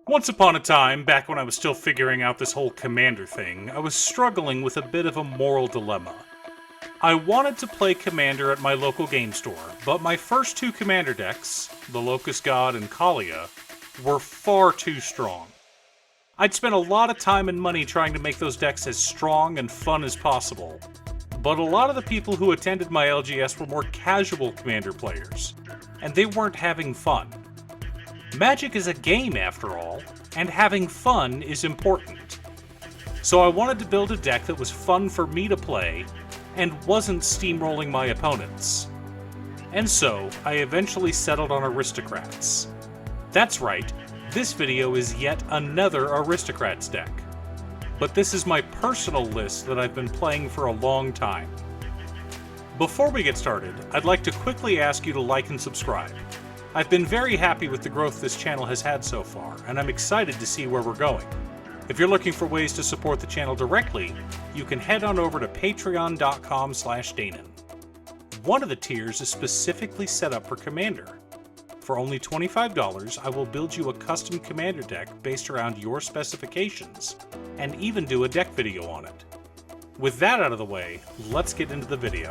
Once upon a time, back when I was still figuring out this whole commander thing, I was struggling with a bit of a moral dilemma. I wanted to play commander at my local game store, but my first two commander decks, the Locust God and Kalia, were far too strong. I'd spent a lot of time and money trying to make those decks as strong and fun as possible, but a lot of the people who attended my LGS were more casual commander players, and they weren't having fun. Magic is a game after all, and having fun is important. So I wanted to build a deck that was fun for me to play, and wasn't steamrolling my opponents. And so, I eventually settled on Aristocrats. That's right, this video is yet another Aristocrats deck. But this is my personal list that I've been playing for a long time. Before we get started, I'd like to quickly ask you to like and subscribe. I've been very happy with the growth this channel has had so far, and I'm excited to see where we're going. If you're looking for ways to support the channel directly, you can head on over to patreon.com/Danon. One of the tiers is specifically set up for Commander. For only $25, I will build you a custom Commander deck based around your specifications, and even do a deck video on it. With that out of the way, let's get into the video.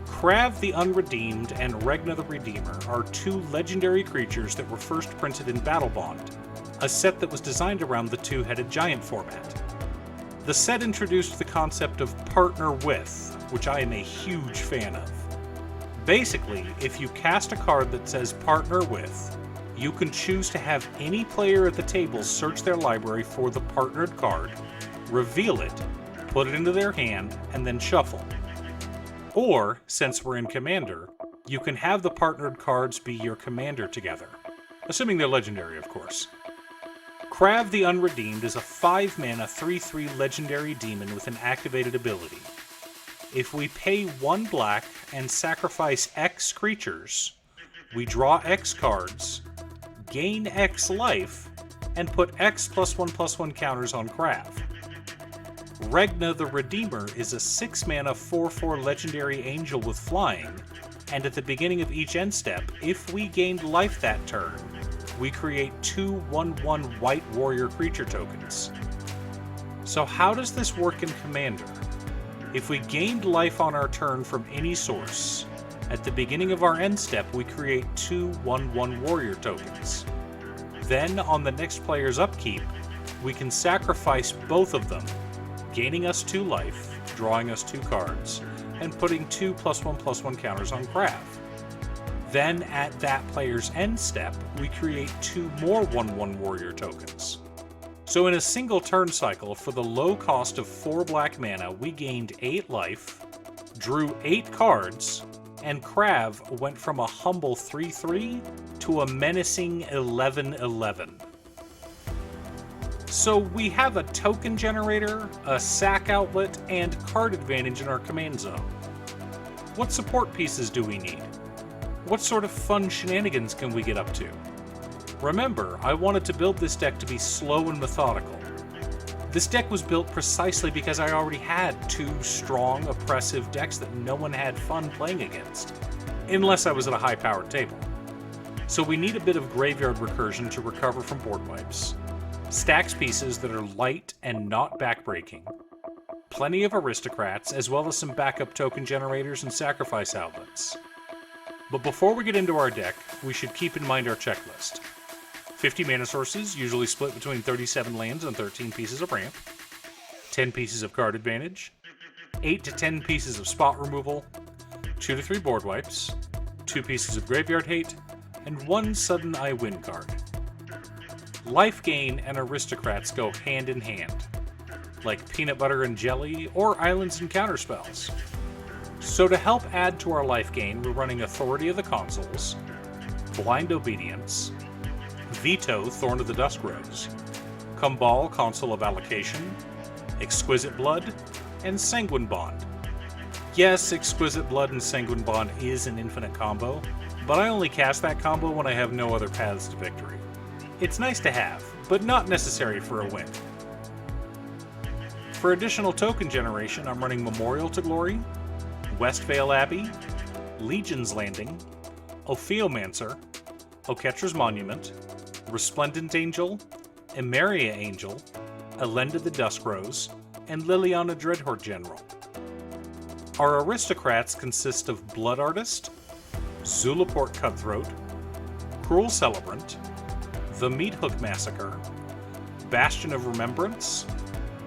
Krav the Unredeemed and Regna the Redeemer are two legendary creatures that were first printed in Battle Bond, a set that was designed around the two-headed giant format. The set introduced the concept of partner with, which I am a huge fan of. Basically, if you cast a card that says partner with, you can choose to have any player at the table search their library for the partnered card, reveal it, put it into their hand, and then shuffle. Or, since we're in Commander, you can have the partnered cards be your commander together. Assuming they're legendary, of course. Krav the Unredeemed is a 5-mana 3/3 legendary demon with an activated ability. If we pay 1 black and sacrifice X creatures, we draw X cards, gain X life, and put X +1/+1 counters on Krav. Regna the Redeemer is a 6-mana 4/4 legendary angel with flying, and at the beginning of each end step, if we gained life that turn, we create 2 1/1 white warrior creature tokens. So how does this work in Commander? If we gained life on our turn from any source, at the beginning of our end step we create 2 1/1 warrior tokens. Then on the next player's upkeep, we can sacrifice both of them, gaining us 2 life, drawing us 2 cards, and putting 2 +1/+1 counters on Krav. Then at that player's end step, we create 2 more 1/1 warrior tokens. So in a single turn cycle, for the low cost of 4 black mana, we gained 8 life, drew 8 cards, and Krav went from a humble 3/3 to a menacing 11/11. So we have a token generator, a sack outlet, and card advantage in our command zone. What support pieces do we need? What sort of fun shenanigans can we get up to? Remember, I wanted to build this deck to be slow and methodical. This deck was built precisely because I already had 2 strong, oppressive decks that no one had fun playing against, unless I was at a high-powered table. So we need a bit of graveyard recursion to recover from board wipes, stacks pieces that are light and not backbreaking, plenty of Aristocrats, as well as some backup token generators and sacrifice outlets. But before we get into our deck, we should keep in mind our checklist. 50 mana sources, usually split between 37 lands and 13 pieces of ramp, 10 pieces of card advantage, 8 to 10 pieces of spot removal, 2 to 3 board wipes, 2 pieces of graveyard hate, and 1 sudden I win card. Life gain and Aristocrats go hand in hand, like peanut butter and jelly or islands and counterspells. So to help add to our life gain, we're running Authority of the Consuls, Blind Obedience, Veto, Thorn of the Dusk Rose, Kumbal, Consul of Allocation, Exquisite Blood, and Sanguine Bond. Yes, Exquisite Blood and Sanguine Bond is an infinite combo, but I only cast that combo when I have no other paths to victory. It's nice to have, but not necessary for a win. For additional token generation, I'm running Memorial to Glory, Westvale Abbey, Legion's Landing, Ophiomancer, Oketra's Monument, Resplendent Angel, Emeria Angel, Elenda the Dusk Rose, and Liliana Dreadhorde General. Our Aristocrats consist of Blood Artist, Zulaport Cutthroat, Cruel Celebrant, the Meat Hook Massacre, Bastion of Remembrance,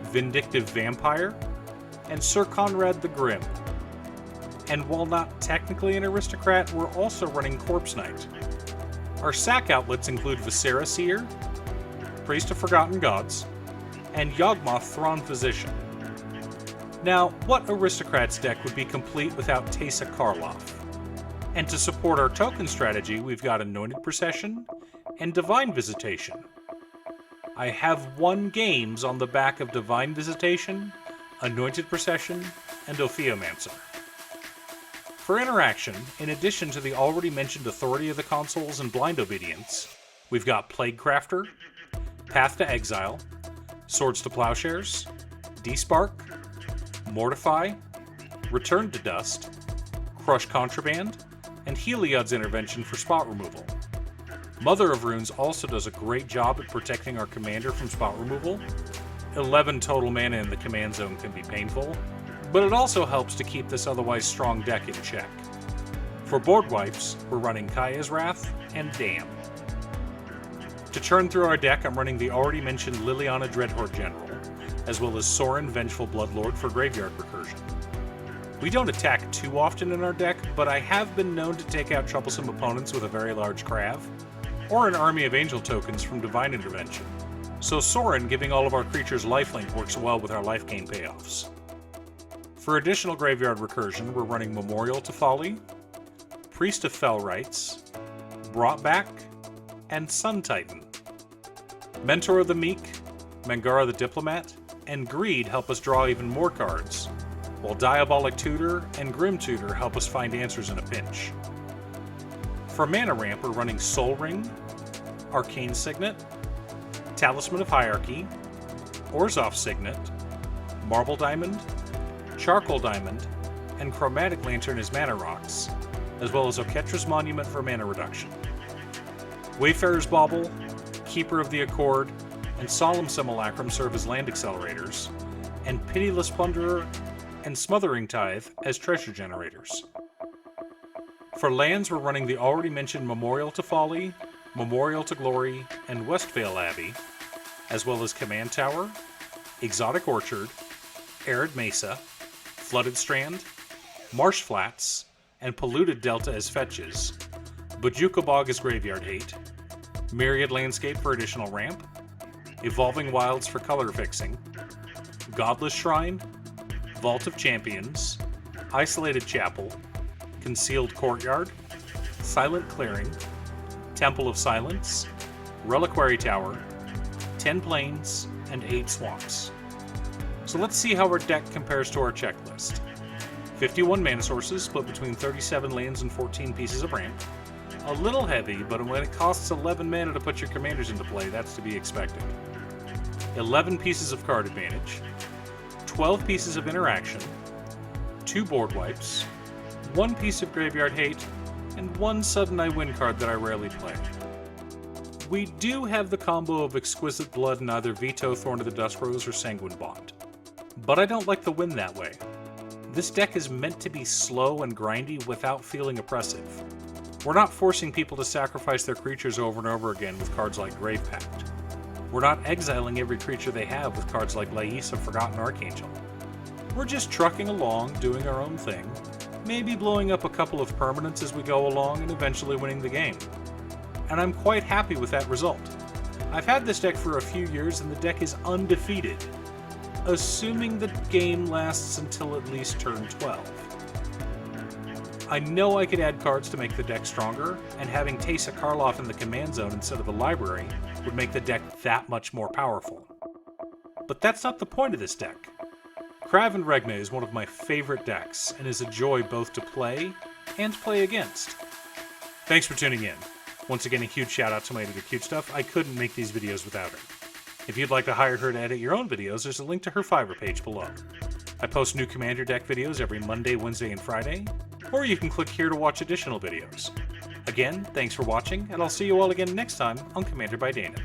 Vindictive Vampire, and Sir Conrad the Grim. And while not technically an aristocrat, we're also running Corpse Knight. Our sack outlets include Viscera Seer, Priest of Forgotten Gods, and Yawgmoth Thrawn Physician. Now, what aristocrats deck would be complete without Teysa Karlov? And to support our token strategy, we've got Anointed Procession and Divine Visitation. I have won games on the back of Divine Visitation, Anointed Procession, and Ophiomancer. For interaction, in addition to the already mentioned Authority of the Consuls and Blind Obedience, we've got Plague Crafter, Path to Exile, Swords to Plowshares, Despark, Mortify, Return to Dust, Crush Contraband, and Heliod's Intervention for spot removal. Mother of Runes also does a great job at protecting our commander from spot removal. 11 total mana in the command zone can be painful, but it also helps to keep this otherwise strong deck in check. For board wipes, we're running Kaya's Wrath and Damn. To churn through our deck, I'm running the already mentioned Liliana Dreadhorde General, as well as Sorin Vengeful Bloodlord for graveyard recursion. We don't attack too often in our deck, but I have been known to take out troublesome opponents with a very large Krav, or an army of angel tokens from Divine Intervention. So Sorin giving all of our creatures lifelink works well with our life gain payoffs. For additional graveyard recursion, we're running Memorial to Folly, Priest of Fell Rites, Brought Back, and Sun Titan. Mentor of the Meek, Mangara the Diplomat, and Greed help us draw even more cards, while Diabolic Tutor and Grim Tutor help us find answers in a pinch. For mana ramp, we're running Soul Ring, Arcane Signet, Talisman of Hierarchy, Orzhov Signet, Marble Diamond, Charcoal Diamond, and Chromatic Lantern as mana rocks, as well as Oketra's Monument for mana reduction. Wayfarer's Bauble, Keeper of the Accord, and Solemn Simulacrum serve as land accelerators, and Pitiless Plunderer and Smothering Tithe as treasure generators. For lands, we're running the already mentioned Memorial to Folly, Memorial to Glory, and Westvale Abbey, as well as Command Tower, Exotic Orchard, Arid Mesa, Flooded Strand, Marsh Flats, and Polluted Delta as fetches, Bojuka Bog as graveyard hate, Myriad Landscape for additional ramp, Evolving Wilds for color fixing, Godless Shrine, Vault of Champions, Isolated Chapel, Concealed Courtyard, Silent Clearing, Temple of Silence, Reliquary Tower, 10 Plains, and 8 Swamps. So let's see how our deck compares to our checklist. 51 mana sources split between 37 lands and 14 pieces of ramp. A little heavy, but when it costs 11 mana to put your commanders into play, that's to be expected. 11 pieces of card advantage, 12 pieces of interaction, 2 board wipes, 1 piece of graveyard hate, and 1 sudden I win card that I rarely play. We do have the combo of Exquisite Blood in either Veto, Thorn of the Dusk Rose, or Sanguine Bond. But I don't like the win that way. This deck is meant to be slow and grindy without feeling oppressive. We're not forcing people to sacrifice their creatures over and over again with cards like Grave Pact. We're not exiling every creature they have with cards like Lais of Forgotten Archangel. We're just trucking along, doing our own thing, maybe blowing up a couple of permanents as we go along and eventually winning the game. And I'm quite happy with that result. I've had this deck for a few years and the deck is undefeated, assuming the game lasts until at least turn 12. I know I could add cards to make the deck stronger, and having Teysa Karlov in the command zone instead of the library would make the deck that much more powerful. But that's not the point of this deck. Krav and Regna is one of my favorite decks, and is a joy both to play and play against. Thanks for tuning in. Once again, a huge shout out to my editor Cute Stuff. I couldn't make these videos without her. If you'd like to hire her to edit your own videos, there's a link to her Fiverr page below. I post new Commander deck videos every Monday, Wednesday, and Friday, or you can click here to watch additional videos. Again, thanks for watching, and I'll see you all again next time on Commander by Dana.